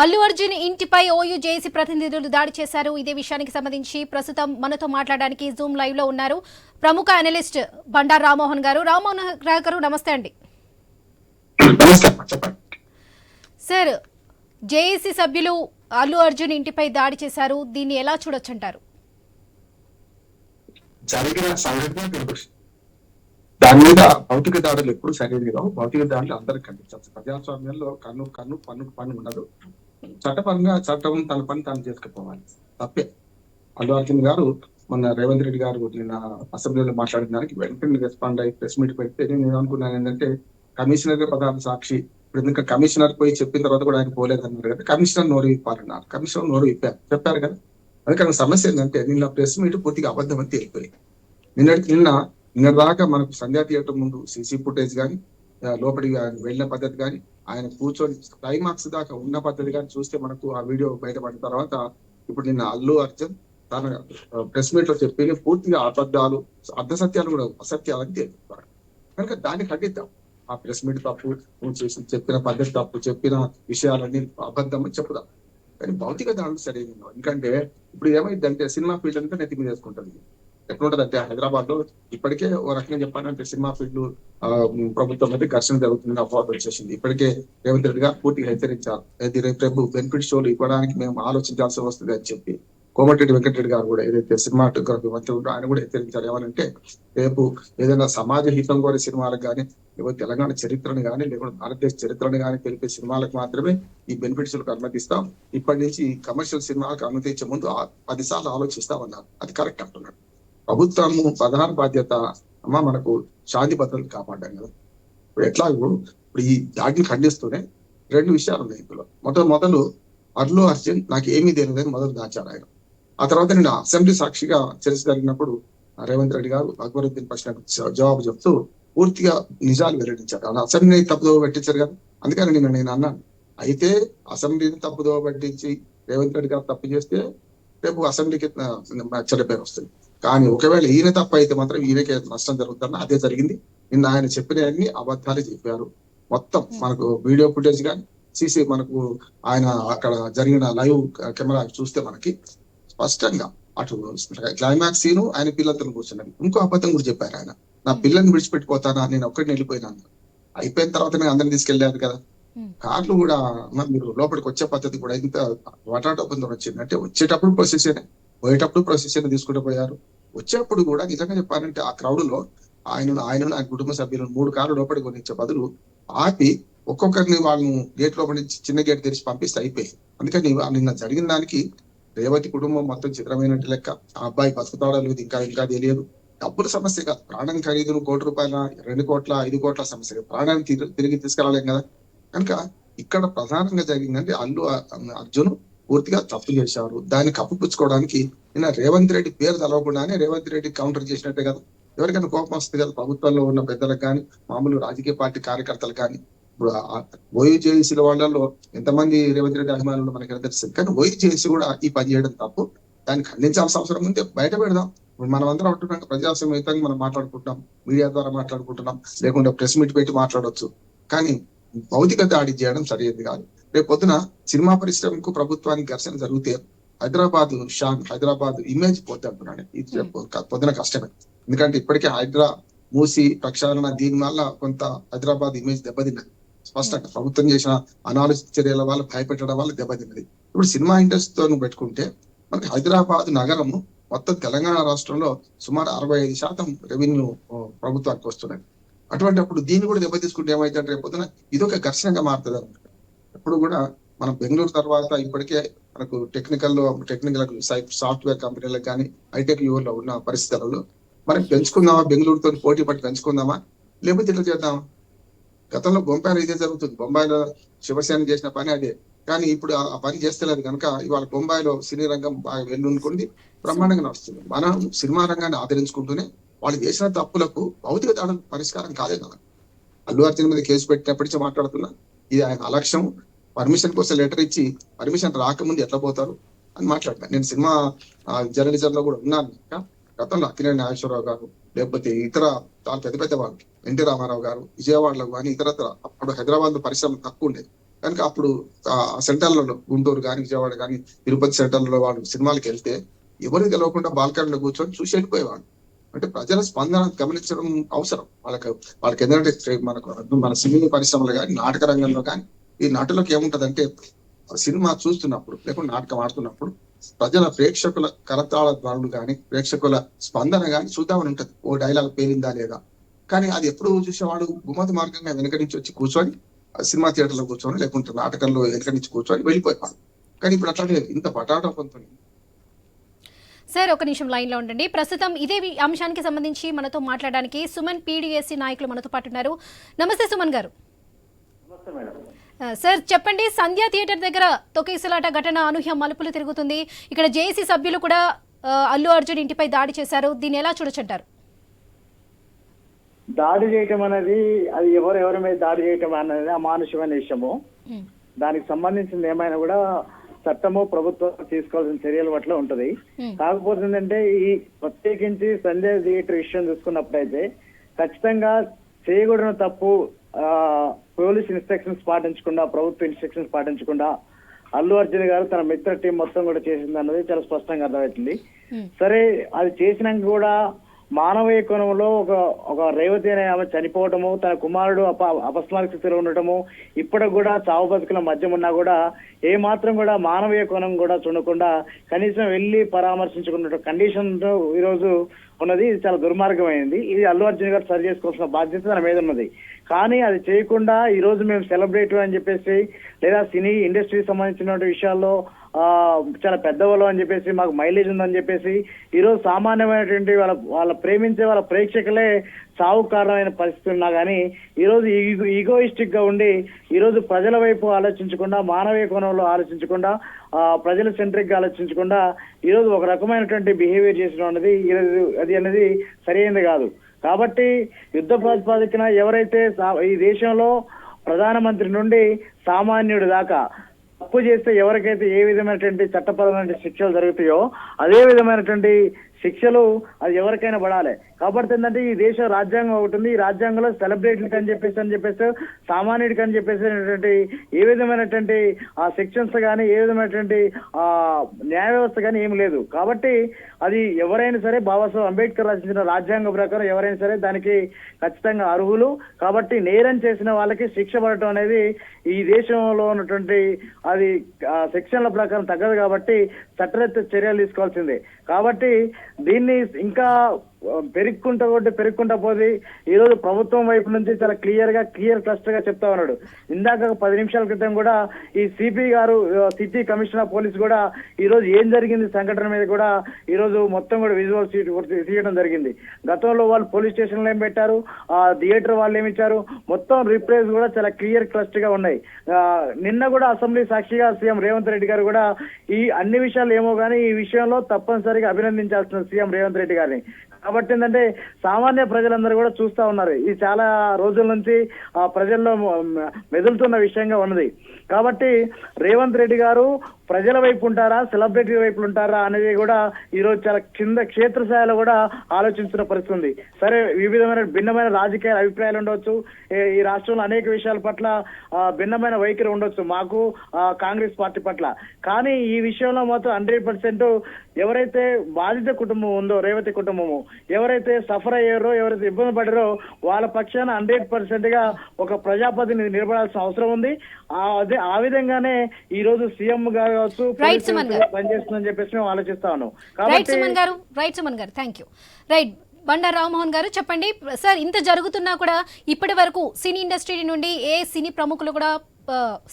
అల్లు అర్జున్ ఇంటిపై OU JAC ప్రతినిధులు దాడి చేశారు. ఇదే విషయానికి సంబంధించి ప్రస్తుతం మనతో మాట్లాడడానికి జూమ్ లైవ్ లో ఉన్నారు ప్రముఖ అనలిస్ట్ బండారు రామ్మోహన్ గారు. రామ్మోహన్ గారు నమస్తే అండి. సార్, జేఏసీ సభ్యులు అల్లు అర్జున్ ఇంటిపై దాడి చేశారు. దీన్ని ఎలా చూడొచ్చంటారు? జరిగిన సంఘటన దాని మీద భౌతిక దాడులు ఎప్పుడు సరైనది కావు. భౌతిక దాడులు అందరికి కనిపించవచ్చు. ప్రజాస్వామ్యంలో కన్ను కన్ను పన్నుకు పన్ను ఉండదు. చట్టపరంగా చట్టం తన పని తాను చేసుకుపోవాలి. తప్పే. అల్లు అర్జున్ గారు మొన్న రేవంత్ రెడ్డి గారు నిన్న అసెంబ్లీలో మాట్లాడిన దానికి వెంటనే రెస్పాండ్ అయ్యి ప్రెస్ మీట్ పెడితే నేను అనుకున్నాను ఏంటంటే కమిషనర్ ప్రధాన సాక్షి. ఇప్పుడు ఇంకా కమిషనర్ పోయి చెప్పిన తర్వాత కూడా ఆయన పోలేదన్నారు కదా, కమిషనర్ నోరు ఇప్పారన్నారు. కమిషనర్ నోరు ఇప్పారు, చెప్పారు కదా. అందుకని సమస్య ఏంటంటే నిన్న ప్రెస్ మీట్ పూర్తిగా అబద్ధం అని తేలిపోయింది. నిన్న దాకా మనకు సంధ్యా థియేటర్ ముందు సీసీ ఫుటేజ్ కానీ లోపలి వెళ్ళిన పద్ధతి కానీ ఆయన కూర్చొని క్లైమాక్స్ దాకా ఉన్న పద్ధతి కానీ చూస్తే మనకు ఆ వీడియో బయటపడిన తర్వాత ఇప్పుడు నిన్న అల్లు అర్జున్ తన ప్రెస్ మీట్ లో చెప్పి పూర్తిగా అబద్ధాలు, అర్ధసత్యాలు కూడా అసత్యాలని తెలుపుతారు. కనుక దాన్ని ఖండిద్దాం. ఆ ప్రెస్ మీట్ తప్పు, నువ్వు చేసి చెప్పిన పద్ధతి తప్పు, చెప్పిన విషయాలన్నీ అబద్ధం అని చెప్పుదాం. కానీ భౌతిక దాడులు సరైన. ఎందుకంటే ఇప్పుడు ఏమైందంటే సినిమా ఫీల్డ్ అంతా నెత్తి మీద వేసుకుంటుంది. ఎట్లుంటది అంటే హైదరాబాద్ లో ఇప్పటికే ఓ రకంగా చెప్పాలంటే సినిమా ఫీల్డ్ ప్రభుత్వం మధ్య ఘర్షణ జరుగుతుంది, అఫవాద్ వచ్చేసింది. ఇప్పటికే రేవంత్ రెడ్డి గారు పూర్తిగా హెచ్చరించారు, రేపు బెనిఫిట్ షోలు ఇవ్వడానికి మేము ఆలోచించాల్సి వస్తుంది అని చెప్పి. కోమటిరెడ్డి వెంకటరెడ్డి గారు కూడా ఏదైతే సినిమాటోగ్రఫీ మంత్రి ఉందో ఆయన కూడా హెచ్చరించారు. ఏమనంటే రేపు ఏదైనా సమాజ హితం కోరే సినిమాలకు కానీ, లేకపోతే తెలంగాణ చరిత్రను కానీ, లేకపోతే భారతదేశ చరిత్రను కానీ తెలిపే సినిమాలకు మాత్రమే ఈ బెనిఫిట్స్ అనుమతిస్తాం. ఇప్పటి నుంచి కమర్షియల్ సినిమాలకు అనుమతించే ముందు 10 సార్లు ఆలోచిస్తామన్నారు. అది కరెక్ట్ అంటున్నారు. ప్రభుత్వం ప్రధాన బాధ్యత మనకు శాంతి భద్రతలు కాపాడాం కదా. ఇప్పుడు ఎట్లాగో ఇప్పుడు ఈ దాడిని ఖండిస్తూనే 2 విషయాలు ఉన్నాయి ఇందులో. మొదలు అల్లు అర్జున్ నాకు ఏమీ తెలియదని మొదలు దాచారు ఆయన. ఆ తర్వాత నేను అసెంబ్లీ సాక్షిగా చర్చ జరిగినప్పుడు రేవంత్ రెడ్డి గారు అక్బరుద్దీన్ ప్రశ్నకు జవాబు చెప్తూ పూర్తిగా నిజాలు వెల్లడించారు. అలా అసెంబ్లీని తప్పుదోవ పట్టించారు కదా. అందుకని నేను అన్నాను, అయితే అసెంబ్లీని తప్పుదోవ పట్టించి రేవంత్ రెడ్డి గారు తప్పు చేస్తే రేపు అసెంబ్లీకి చెడ్డ పేరు వస్తుంది. కానీ ఒకవేళ ఈయన తప్ప అయితే మాత్రం ఈయనకే నష్టం జరుగుతుందని అదే జరిగింది. నిన్న ఆయన చెప్పినవన్నీ అబద్ధాలు చెప్పారు. మొత్తం మనకు వీడియో ఫుటేజ్ కానీ సీసీ మనకు ఆయన అక్కడ జరిగిన లైవ్ కెమెరా చూస్తే మనకి స్పష్టంగా అటు క్లైమాక్స్ సీను ఆయన పిల్లలతో కూర్చున్నది. ఇంకో అబద్ధం కూడా చెప్పారు ఆయన, నా పిల్లల్ని విడిచిపెట్టిపోతానా, నేను ఒక్కడిని వెళ్ళిపోయినాను. అయిపోయిన తర్వాత నేను అందరిని తీసుకెళ్ళాను కదా. కార్లు కూడా మీరు లోపలికి వచ్చే పద్ధతి కూడా ఇంత వటాటోపంతో వచ్చింది అంటే వచ్చేటప్పుడు ప్రొసెషన్, పోయేటప్పుడు ప్రొసెషన్ తీసుకుంటూ పోయారు. వచ్చేప్పుడు కూడా నిజంగా చెప్పాలంటే ఆ క్రౌడ్ లో ఆయన ఆయన కుటుంబ సభ్యులను 3 కార్లు లోపలికి కొనిచ్చే బదులు ఆపి ఒక్కొక్కరిని వాళ్ళని గేట్ లోపలి నుంచి చిన్న గేట్ తెరిచి పంపిస్తే అయిపోయింది. అందుకని నిన్న జరిగిన దానికి రేవతి కుటుంబం మొత్తం చిత్రమైనట్టు లెక్క. ఆ అబ్బాయి బతుకుతాడో లేదు ఇంకా తెలియదు. డబ్బుల సమస్య కాదు, ప్రాణం ఖరీదును ₹1 2 కోట్ల 5 కోట్ల సమస్య, ప్రాణాన్ని తిరిగి తీసుకురాలేం కదా. కనుక ఇక్కడ ప్రధానంగా జరిగిందంటే అల్లు అర్జున్ పూర్తిగా తప్పు చేశారు. దాన్ని కప్పుపుచ్చుకోవడానికి నిన్న రేవంత్ రెడ్డి పేరు తెలవకుండానే రేవంత్ రెడ్డి కౌంటర్ చేసినట్టే కదా. ఎవరికైనా కోపం వస్తుంది కదా, ప్రభుత్వంలో ఉన్న పెద్దలకు కానీ, మామూలు రాజకీయ పార్టీ కార్యకర్తలు కానీ. ఇప్పుడు ఓయూజేఏసీల వాళ్ళలో ఎంతమంది రేవంత్ రెడ్డి అభిమానులు మనకి తెలుస్తుంది. కానీ ఓయూజేఏసీ కూడా ఈ పని చేయడం తప్పు. దాన్ని ఖండించాల్సిన అవసరం ఉంటే బయట పెడదాం. మనం అందరం అంటున్నాం ప్రజాస్వామ్యంగా మనం మాట్లాడుకుంటున్నాం, మీడియా ద్వారా మాట్లాడుకుంటున్నాం, లేకుంటే ప్రెస్ మీట్ పెట్టి మాట్లాడవచ్చు. కానీ భౌతిక దాడి చేయడం సరైనది కాదు. రేపు పొద్దున సినిమా పరిశ్రమకు ప్రభుత్వానికి ఘర్షణ జరిగితే హైదరాబాద్ ఇమేజ్ పోతే అంటున్నాడు. ఇది పొద్దున కష్టమే. ఎందుకంటే ఇప్పటికే మూసి ప్రక్షాళన దీని వల్ల కొంత హైదరాబాద్ ఇమేజ్ దెబ్బతిన్నది. స్పష్టంగా ప్రభుత్వం చేసిన అనాలోచిత చర్యల వల్ల, భయపెట్టడం వల్ల దెబ్బతిన్నది. ఇప్పుడు సినిమా ఇండస్ట్రీతో పెట్టుకుంటే మనకి హైదరాబాద్ నగరము మొత్తం తెలంగాణ రాష్ట్రంలో సుమారు 65% రెవెన్యూ ప్రభుత్వానికి వస్తున్నది. అప్పుడు దీన్ని కూడా దెబ్బ తీసుకుంటే ఏమైతే రేపు పొద్దున ఇదొక ఘర్షణగా మారుతుంది అనమాట. ఎప్పుడు కూడా మనం బెంగళూరు తర్వాత ఇప్పటికే మనకు టెక్నికల్ సాఫ్ట్వేర్ కంపెనీలకు కానీ హైటెక్ యువలో ఉన్న పరిస్థితులలో మనం పెంచుకుందామా, బెంగళూరుతో పోటీ పట్టి పెంచుకుందామా, లేకపోతే ఇట్లా చేద్దామా? గతంలో బొంబాయిలో ఇదే జరుగుతుంది. బొంబాయిలో శివసేన చేసిన పని అదే. కానీ ఇప్పుడు ఆ పని చేస్తలేదు కనుక ఇవాళ బొంబాయిలో సినీ రంగం బాగా వెళ్ళునుకుంది, బ్రహ్మాండంగా నడుస్తుంది. మనం సినిమా రంగాన్ని ఆదరించుకుంటూనే వాళ్ళు చేసిన తప్పులకు భౌతిక దాడుల పరిష్కారం కాదే కదా. అల్లు అర్జున్ మీద కేసు పెట్టినప్పటికీ మాట్లాడుతున్నా, ఇది ఆయన అలక్ష్యం. పర్మిషన్ కోసం లెటర్ ఇచ్చి పర్మిషన్ రాకముందు ఎట్లా పోతారు అని మాట్లాడతాను. నేను సినిమా జర్నలిజం లో కూడా ఉన్నాను. గతంలో అక్కినేని నాగేశ్వరరావు గారు, లేకపోతే ఇతర చాలా పెద్ద వాళ్ళు, ఎన్టీ రామారావు గారు, విజయవాడలో కానీ ఇతరత్ర అప్పుడు హైదరాబాద్ లో పరిశ్రమ తక్కువ ఉండేది. కనుక అప్పుడు ఆ సెంటర్లలో గుంటూరు కానీ విజయవాడ కానీ తిరుపతి సెంటర్లలో వాళ్ళు సినిమాలకు వెళ్తే ఎవరు గెలవకుండా బాల్కనీలో కూర్చొని చూసి వెళ్ళిపోయేవాళ్ళు. అంటే ప్రజల స్పందన గమనించడం అవసరం వాళ్ళకి ఎందుకంటే మన సినీ పరిశ్రమలో కానీ నాటక రంగంలో కానీ ఈ నటులకు ఏముంటదంటే సినిమా చూస్తున్నప్పుడు లేకుంటే నాటకం ఆడుతున్నప్పుడు ప్రజల ప్రేక్షకుల కరతాళ ధ్వనులు కానీ ప్రేక్షకుల స్పందన కానీ చూద్దామని ఉంటది. ఓ డైలాగ్ పేలిందా లేదా, కానీ అది ఎప్పుడు చూసేవాడు గుమ్మతి మార్గంగా వెనక నుంచి వచ్చి కూర్చొని సినిమా థియేటర్లో కూర్చొని లేకుంటే నాటకంలో వెనక నుంచి కూర్చొని వెళ్ళిపోయేవాడు. కానీ ఇప్పుడు అట్లా లేదు, ఇంత పటాటా పొందుతుంది. సార్ ఒక నిమిషం లైన్ లో ఉండండి. ప్రస్తుతం ఇదే అంశానికి సంబంధించి మనతో మాట్లాడడానికి సుమన్ పీడీఎస్సీ నాయకులు మనతో పాటు ఉన్నారు. నమస్తే సుమన్ గారు. సార్ చెప్పండి, సంధ్యా థియేటర్ దగ్గర తొకేసలాట ఘటన అనూహ్య మలుపులు తిరుగుతుంది. ఇక్కడ జేఏసీ సభ్యులు కూడా అల్లు అర్జున్ ఇంటిపై దాడి చేశారు. దీన్ని ఎలా చూడొచ్చంటారు? దాడి చేయటం అనేది అది ఎవరెవరి మీద దాడి చేయటం అనేది అమానుషమైన విషయము. దానికి సంబంధించింది ఏమైనా కూడా చట్టము ప్రభుత్వం తీసుకోవాల్సిన చర్యల పట్ల ఉంటది. కాకపోతే ఏంటంటే ఈ ప్రత్యేకించి సంజయ్ థియేటర్ విషయం చూసుకున్నప్పుడైతే ఖచ్చితంగా చేయకూడని తప్పు పోలీస్ ఇన్స్ట్రక్షన్స్ పాటించకుండా ప్రభుత్వ ఇన్స్ట్రక్షన్స్ పాటించకుండా అల్లు అర్జున్ గారు తన మిత్ర టీం మొత్తం కూడా చేసింది అన్నది చాలా స్పష్టంగా అర్థమవుతుంది. సరే, అది చేసినాక కూడా మానవీయ కోణంలో ఒక రేవతి అనే ఆమె చనిపోవటము, తన కుమారుడు అపస్మారక స్థితిలో ఉండటము, ఇప్పటికి కూడా చావు బతుకుల మధ్య ఉన్నా కూడా ఏ మాత్రం కూడా మానవీయ కోణం కూడా చూడకుండా కనీసం వెళ్లి పరామర్శించుకున్న కండిషన్ ఈరోజు ఉన్నది. ఇది చాలా దుర్మార్గమైంది. ఇది అల్లు అర్జున్ గారు సరి చేసుకోవాల్సిన బాధ్యత తన మీద ఉన్నది. కానీ అది చేయకుండా ఈ రోజు మేము సెలబ్రేట్ అని చెప్పేసి లేదా సినీ ఇండస్ట్రీకి సంబంధించిన విషయాల్లో చాలా పెద్దవాళ్ళు అని చెప్పేసి మాకు మైలేజ్ ఉందని చెప్పేసి ఈ రోజు సామాన్యమైనటువంటి వాళ్ళ ప్రేమించే వాళ్ళ ప్రేక్షకులే చావు కారణమైన పరిస్థితి ఉన్నా కానీ ఈ రోజు ఈగోయిస్టిక్ గా ఉండి ఈ రోజు ప్రజల వైపు ఆలోచించకుండా మానవీయ కోణంలో ఆలోచించకుండా ప్రజల సెంట్రిక్ గా ఆలోచించకుండా ఈ రోజు ఒక రకమైనటువంటి బిహేవియర్ చేసిన అది అనేది సరైనది కాదు. కాబట్టి యుద్ధ ప్రాతిపదికన ఎవరైతే ఈ దేశంలో ప్రధానమంత్రి నుండి సామాన్యుడి దాకా తప్పు చేస్తే ఎవరికైతే ఏ విధమైనటువంటి చట్టపరమైన శిక్షలు జరుగుతాయో అదే విధమైనటువంటి శిక్షలు అది ఎవరికైనా పడాలి. కాబట్టి ఏంటంటే ఈ దేశ రాజ్యాంగం ఒకటి ఉంది. ఈ రాజ్యాంగంలో సెలబ్రిటీలకు అని చెప్పేసి సామాన్యుడికి అని చెప్పేసి ఏ విధమైనటువంటి ఆ సెక్షన్స్ కానీ ఏ విధమైనటువంటి న్యాయ వ్యవస్థ కానీ ఏమి లేదు. కాబట్టి అది ఎవరైనా సరే బాబాసాహెబ్ అంబేద్కర్ రచించిన రాజ్యాంగ ప్రకారం ఎవరైనా సరే దానికి ఖచ్చితంగా అర్హులు. కాబట్టి నేరం చేసిన వాళ్ళకి శిక్ష పడటం అనేది ఈ దేశంలో ఉన్నటువంటి అది సెక్షన్ల ప్రకారం తగ్గదు. కాబట్టి చట్టరీత్యా చర్యలు తీసుకోవాల్సిందే. కాబట్టి దీన్ని ఇంకా పెరుగుకుంటా పోతే ఈ రోజు ప్రభుత్వం వైపు నుంచి చాలా క్లియర్ క్లస్టర్ గా చెప్తా ఉన్నాడు. ఇందాక 10 నిమిషాల క్రితం కూడా ఈ సిపి గారు సిటీ కమిషనర్ పోలీస్ కూడా ఈ రోజు ఏం జరిగింది సంఘటన మీద కూడా ఈ రోజు మొత్తం కూడా విజువల్స్ తీయడం జరిగింది. గతంలో వాళ్ళు పోలీస్ స్టేషన్ లో ఏం పెట్టారు, ఆ థియేటర్ వాళ్ళు ఏమి ఇచ్చారు, మొత్తం రిప్లేస్ కూడా చాలా క్లస్టర్ గా ఉన్నాయి. నిన్న కూడా అసెంబ్లీ సాక్షిగా సీఎం రేవంత్ రెడ్డి గారు కూడా ఈ అన్ని విషయాలు ఏమో కానీ ఈ విషయంలో తప్పనిసరిగా అభినందించాల్సిన సీఎం రేవంత్ రెడ్డి గారిని. కాబట్టి ఏంటంటే సామాన్య ప్రజలందరూ కూడా చూస్తా ఉన్నారు. ఇది చాలా రోజుల నుంచి ప్రజల్లో మెదులుతున్న విషయంగా ఉన్నది. కాబట్టి రేవంత్ రెడ్డి గారు ప్రజల వైపు ఉంటారా సెలబ్రిటీ వైపు ఉంటారా అనేది కూడా ఈ రోజు చాలా క్షేత్రస్థాయిలో కూడా ఆలోచించిన పరిస్థితి ఉంది. సరే, వివిధమైన భిన్నమైన రాజకీయ అభిప్రాయాలు ఉండవచ్చు. ఈ రాష్ట్రంలో అనేక విషయాల పట్ల భిన్నమైన వైఖరి ఉండొచ్చు మాకు కాంగ్రెస్ పార్టీ పట్ల. కానీ ఈ విషయంలో మాత్రం 100% ఎవరైతే బాధిత కుటుంబం ఉందో రేవతి కుటుంబము, ఎవరైతే సఫర్ అయ్యారో ఎవరైతే ఇబ్బంది పడారో వాళ్ళ పక్షాన 100% గా ఒక ప్రజాపతిని నిలబడాల్సిన అవసరం ఉంది. ఆ విధంగానే ఈ రోజు సీఎం గారు పనిచేస్తుందని చెప్పేసి మేము ఆలోచిస్తా ఉన్నాం. Thank you. Right, Bandaru Rammohan గారు చెప్పండి సార్, ఇంత జరుగుతున్నా కూడా ఇప్పటి వరకు సినీ ఇండస్ట్రీ నుండి ఏ సినీ ప్రముఖులు కూడా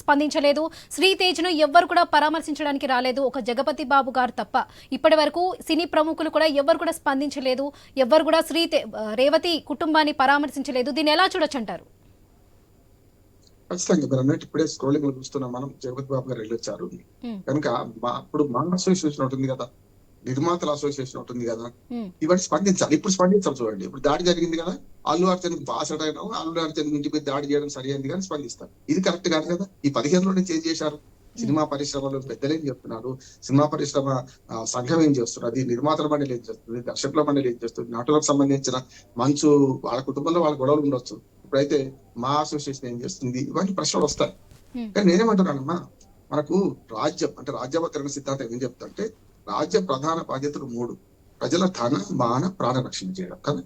స్పందించలేదు. శ్రీతేజ్ను ఎవ్వరు కూడా పరామర్శించడానికి రాలేదు, ఒక జగపతి బాబు గారు తప్ప. ఇప్పటి వరకు సినీ ప్రముఖులు కూడా ఎవ్వరు కూడా స్పందించలేదు, ఎవ్వరు కూడా రేవతి కుటుంబాన్ని పరామర్శించలేదు. దీన్ని ఎలా చూడొచ్చంటారు? ఖచ్చితంగా మీరు అన్నట్టు ఇప్పుడే స్క్రోలింగ్ లో చూస్తున్నాం మనం. జగపతి బాబు గారు వెళ్ళొచ్చారు కనుక అప్పుడు మా అసోసియేషన్ ఉంటుంది కదా, నిర్మాతల అసోసియేషన్ ఉంటుంది కదా, ఇవన్నీ స్పందించాలి. ఇప్పుడు స్పందించాలి. చూడండి, ఇప్పుడు దాడి జరిగింది కదా, అల్లు అర్జున్ బాసటైనా అల్లు అర్జున్ ఇంటిపై దాడి చేయడం సరైనది కానీ స్పందిస్తారు. ఇది కరెక్ట్ కాదు కదా. ఈ 15 నుంచి ఏం చేశారు? సినిమా పరిశ్రమలో పెద్దలేం చెప్తున్నారు, సినిమా పరిశ్రమ సంఘం ఏం చేస్తున్నారు, అది నిర్మాతల మండలి ఏం చేస్తుంది, దర్శకుల మండలి ఏం చేస్తుంది, నటులకు సంబంధించిన మంచు వాళ్ళ కుటుంబంలో వాళ్ళ గొడవలు ఉండొచ్చు. ఇప్పుడైతే మా అసోసియేషన్ ఏం చేస్తుంది, ఇవన్నీ ప్రశ్నలు వస్తాయి. కానీ నేనేమంటున్నానమ్మా, మనకు రాజ్యం అంటే రాజ్యాంగ సిద్ధాంతం ఏం చెప్తుంటే రాజ్య ప్రధాన బాధ్యతలు 3: ప్రజల ధన మాన ప్రాణ రక్షణ చేయడం కదా.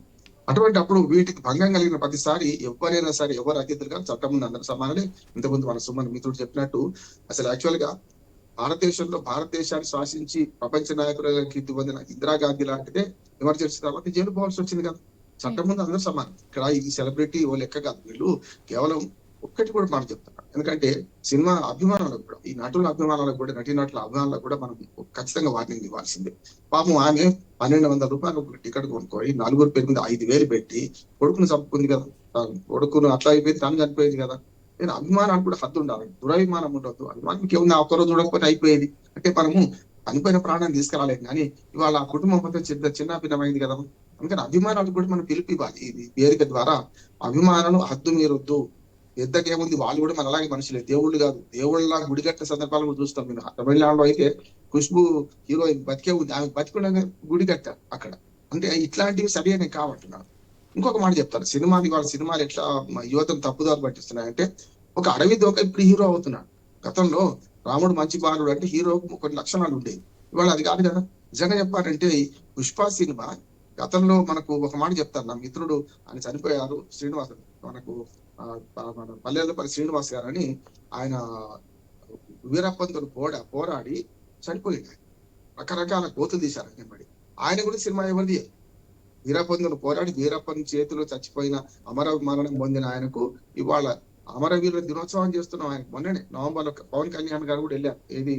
అటువంటి అప్పుడు వీటికి భంగం కలిగిన ప్రతిసారి ఎవరైనా సరే, ఎవరు అతిథులుగా చట్టం ముందు అందరూ సమానమే. ఇంతకుముందు మన సుమన్ మిత్రుడు చెప్పినట్టు అసలు యాక్చువల్ గా భారతదేశాన్ని శాసించి ప్రపంచ నాయకులకి పొందిన ఇందిరాగాంధీ లాంటిదే ఎమర్జెన్సీ తర్వాత జైలు పోవాల్సి వచ్చింది కదా. చట్టం ముందు అందరూ సమానం. ఇక్కడ ఈ సెలబ్రిటీ ఓ లెక్క కాదు. వీళ్ళు కేవలం ఒక్కటి కూడా మాట చెప్తున్నారు. ఎందుకంటే సినిమా అభిమానులకు కూడా, ఈ నటుల అభిమానులకు కూడా, నటీనటుల అభిమానులకు కూడా మనం ఖచ్చితంగా వార్నింగ్ ఇవ్వాల్సిందే. పాపం ఆమె 1200 రూపాయలు టికెట్ కొనుక్కొని 4 పేరు మీద 5,000 పెట్టి కొడుకును చంపుకుంది కదా. కొడుకును అట్లా అయిపోయింది, తను చనిపోయింది కదా. నేను అభిమానానికి కూడా హద్దు ఉండాలి, దురభిమానం ఉండొద్దు. అభిమానికి ఏముంది, ఒక్కరోజు చూడకపోతే అయిపోయేది. అంటే మనము చనిపోయిన ప్రాణాన్ని తీసుకురాలేదు, కానీ ఇవాళ ఆ కుటుంబం మొత్తం చిన్న భిన్నమైంది కదా. అందుకని అభిమానాలకు కూడా మనం పిలుపు ఇవ్వాలి. ఇది వేదిక ద్వారా అభిమానులు హద్దు మీరొద్దు. పెద్దకేముంది, వాళ్ళు కూడా మన అలాగే మనుషులే, దేవుళ్ళు కాదు. దేవుళ్ళ గుడిగట్టిన సందర్భాలు కూడా చూస్తాం. మేము తమిళనాడులో అయితే ఖుష్బు హీరోయిన్ బతికే ఉంది, ఆమె బతికుండా గుడి కట్టారు అక్కడ. అంటే ఇట్లాంటివి సరైన కావంటున్నాను. ఇంకొక మాట చెప్తారు, వాళ్ళ సినిమాలు ఎట్లా యువతను తప్పుదారు పట్టిస్తున్నాయంటే, ఒక అడవి దోక ఇప్పుడు హీరో అవుతున్నాడు. గతంలో రాముడు మంచి బాలుడు అంటే హీరోకు కొన్ని లక్షణాలు ఉండేవి, ఇవాళ అది కాదు కదా. నిజంగా చెప్పాలంటే పుష్ప సినిమా గతంలో మనకు ఒక మాట చెప్తారు, నా మిత్రుడు ఆయన చనిపోయారు, శ్రీనివాస్, మనకు మన పల్లెలపల్లి శ్రీనివాస్ గారు అని, ఆయన వీరప్పంతో పోరాడి చనిపోయింది. రకరకాల కోతులు తీశారు వెంబడి. ఆయన కూడా సినిమా ఎవరిది, వీరప్పంతో పోరాడి వీరప్పన్ చేతిలో చచ్చిపోయిన అమర మరణం పొందిన ఆయనకు ఇవాళ అమరవీరుల దినోత్సవం చేస్తున్నాం. ఆయన మొన్ననే నవంబర్ లో పవన్ కళ్యాణ్ గారు కూడా వెళ్ళారు. ఏది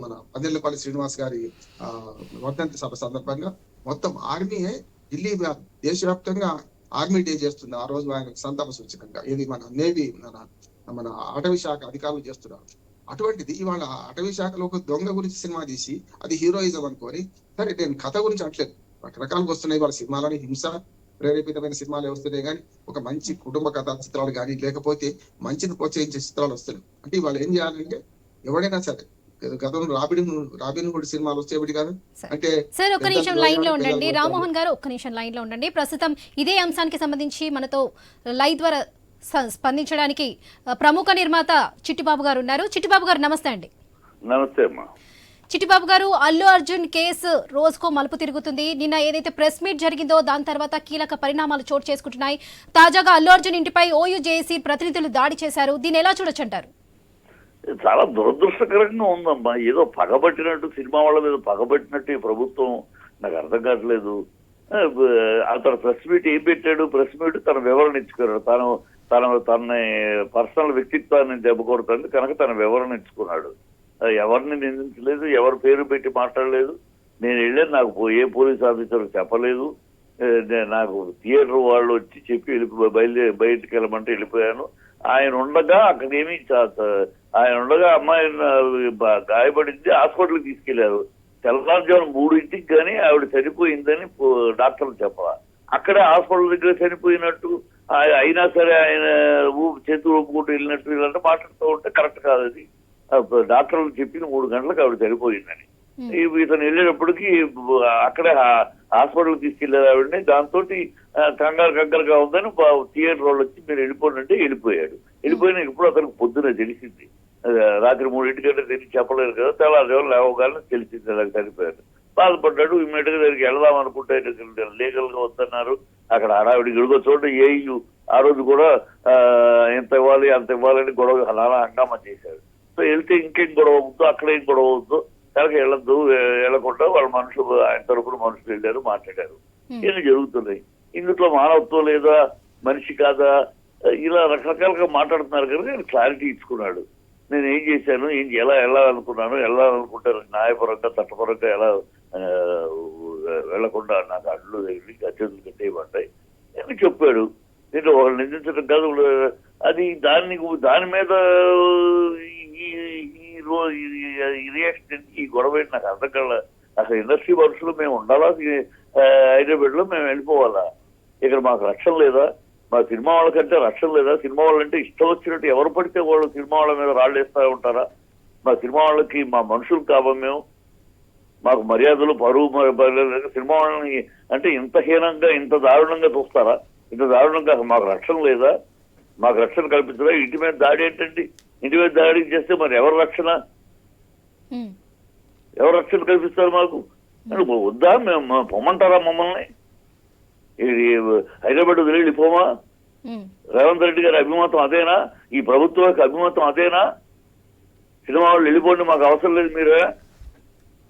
మన పల్లెలపల్లి శ్రీనివాస్ గారి వర్ధంతి సభ సందర్భంగా మొత్తం ఆర్మీయే ఢిల్లీ దేశవ్యాప్తంగా ఆర్మీ డే చేస్తుంది. ఆ రోజు ఆయన సంతాప సూచకంగా ఇది మన నేవీ మన అటవీ శాఖ అధికారులు చేస్తున్నారు. అటువంటిది ఇవాళ అటవీ శాఖలో ఒక దొంగ గురించి సినిమా తీసి అది హీరోయిజం అనుకోని, సరే నేను కథ గురించి అంటలేదు, రకరకాలుగా వస్తున్నాయి వాళ్ళ సినిమాలని, హింస ప్రేరేపితమైన సినిమాలు వస్తున్నాయి, కానీ ఒక మంచి కుటుంబ కథా చిత్రాలు కానీ లేకపోతే మంచిని ప్రోత్సహించే చిత్రాలు వస్తున్నాయి. అంటే ఇవాళ ఏం చేయాలంటే ఎవడైనా సరే, గతంలో రాబిన్ హుడ్ సినిమాలు వచ్చేవి కాదు అంటే. సార్ ఒక్క నిమిషం లైన్ లో ఉండండి, రామ్మోహన్ గారు ఒక్క నిమిషం లైన్ లో ఉండండి. ప్రస్తుతం ఇదే అంశానికి సంబంధించి మనతో లైవ్ ద్వారా స్పందించడానికి ప్రముఖ నిర్మాత చిట్టిబాబు గారు ఉన్నారు. చిట్టిబాబు గారు నమస్తే అండి. నమస్తే అమ్మా. చిట్టిబాబు గారు, అల్లు అర్జున్ కేసు రోజుకో మలుపు తిరుగుతుంది. నిన్న ఏదైతే ప్రెస్ మీట్ జరిగిందో దాని తర్వాత కీలక పరిణామాలు చోటు చేసుకుంటున్నాయి. తాజాగా అల్లు అర్జున్ ఇంటిపై OUJC ప్రతినిధులు దాడి చేశారు. దీన్ని ఎలా చూడొచ్చంటారు? చాలా దురదృష్టకరంగా ఉందమ్మా. ఏదో పగబట్టినట్టు, సినిమా వాళ్ళ మీద పగబట్టినట్టు ఈ ప్రభుత్వం, నాకు అర్థం కావట్లేదు. అతను ప్రెస్ మీట్ ఏం పెట్టాడు, ప్రెస్ మీట్ తన వివరణ ఇచ్చుకున్నాడు. తన పర్సనల్ వ్యక్తిత్వాన్ని దెబ్బకొడుతుంది కనుక తన వివరణ ఇచ్చుకున్నాడు. ఎవరిని నిందించలేదు, ఎవరి పేరు పెట్టి మాట్లాడలేదు. నేను వెళ్ళాను, నాకు ఏ పోలీస్ ఆఫీసర్ చెప్పలేదు. నాకు థియేటర్ వాళ్ళు వచ్చి చెప్పి బయటికి వెళ్ళమంటే వెళ్ళిపోయాను. ఆయన ఉండగా ఆయన ఉండగా అమ్మాయి గాయపడింది, హాస్పిటల్కి తీసుకెళ్లారు. తెల్లవారుజాము 3 కానీ ఆవిడ చనిపోయిందని డాక్టర్లు చెప్పాల. అక్కడే హాస్పిటల్ దగ్గర చనిపోయినట్టు అయినా సరే ఆయన చేతులు ఒప్పుకుంటూ వెళ్ళినట్టు ఇలాంటి మాట్లాడుతూ ఉంటే కరెక్ట్ కాదు. అది డాక్టర్లు చెప్పింది 3 గంటలకు ఆవిడ చనిపోయిందని. ఇతను వెళ్ళేటప్పటికి అక్కడే హాస్పిటల్ తీసుకెళ్లారు ఆవిడని. దాంతో కంగారుగా ఉందని థియేటర్ వాళ్ళు వచ్చి మీరు వెళ్ళిపోండి అంటే వెళ్ళిపోయాడు. వెళ్ళిపోయినా ఇప్పుడు అతనికి పొద్దున తెలిసింది, రాత్రి 3 గంటలకు తెలిసి చెప్పలేరు కదా, తెల్లవారుజామున లేవగానే తెలిసింది అలా చనిపోయాడు. బాధపడ్డాడు. ఇమ్మీడియట్ గా దగ్గరికి వెళ్దాం అనుకుంటే లీగల్ గా వద్దన్నారు. అక్కడ హడావిడి గడుగో చోట AU ఆ రోజు కూడా ఎంత ఇవ్వాలి అంత ఇవ్వాలని గొడవ అలా హంగామా చేశాడు. సో వెళ్తే ఇంకేం గొడవ అవుతుందో, అక్కడ ఏం గొడవ అవుతుందో, కనుక వెళ్లకుండా వాళ్ళ మనుషులు, ఆయన తరపున మనుషులు వెళ్ళారు, మాట్లాడారు. ఇవన్నీ జరుగుతున్నాయి. ఇందులో మానవత్వం లేదా, మనిషి కాదా, ఇలా రకరకాలుగా మాట్లాడుతున్నారు కనుక ఆయన క్లారిటీ ఇచ్చుకున్నాడు. నేను ఏం చేశాను, ఎలా వెళ్ళాలనుకున్నాను, వెళ్ళాలనుకుంటారు న్యాయపరంగా చట్టపరంగా ఎలా వెళ్లకుండా నాకు అడ్లు తగిలి అత్యంతలు కట్టేయబడ్డాయి అని చెప్పాడు. నేను వాళ్ళు నిందించడం కాదు, అది దాని మీద ఈ రియాక్షన్, ఈ గొడవ నాకు అర్థం కాల. అసలు ఇండస్ట్రీ మనుషులు మేము ఉండాలా, హైదరాబాద్ లో మేము వెళ్ళిపోవాలా? ఇక్కడ మాకు రక్షణ లేదా? మా సినిమా వాళ్ళకంటే రక్షణ లేదా? సినిమా వాళ్ళంటే ఇష్టం వచ్చినట్టు ఎవరు పడితే వాళ్ళు సినిమా వాళ్ళ మీద రాళ్ళు వేస్తూ ఉంటారా? మా సినిమా వాళ్ళకి మా మనుషులు కాబం మేము, మాకు మర్యాదలు పరువు సినిమా వాళ్ళని అంటే ఇంత హీనంగా ఇంత దారుణంగా చూస్తారా? ఇంత దారుణంగా మాకు రక్షణ లేదా? మాకు రక్షణ కల్పించరా? ఇంటి మీద దాడి ఏంటండి? ఇంటి మీద దాడి చేస్తే మరి ఎవరు రక్షణ కల్పిస్తారు మాకు? వద్దా? మేము పొమ్మంటారా మమ్మల్ని? హైదరాబాద్ వదిలి వెళ్ళిపోమా? రేవంత్ రెడ్డి గారి అభిమతం అదేనా? ఈ ప్రభుత్వానికి అభిమతం అదేనా? సినిమా వాళ్ళు వెళ్ళిపోండి, మాకు అవసరం లేదు, మీరే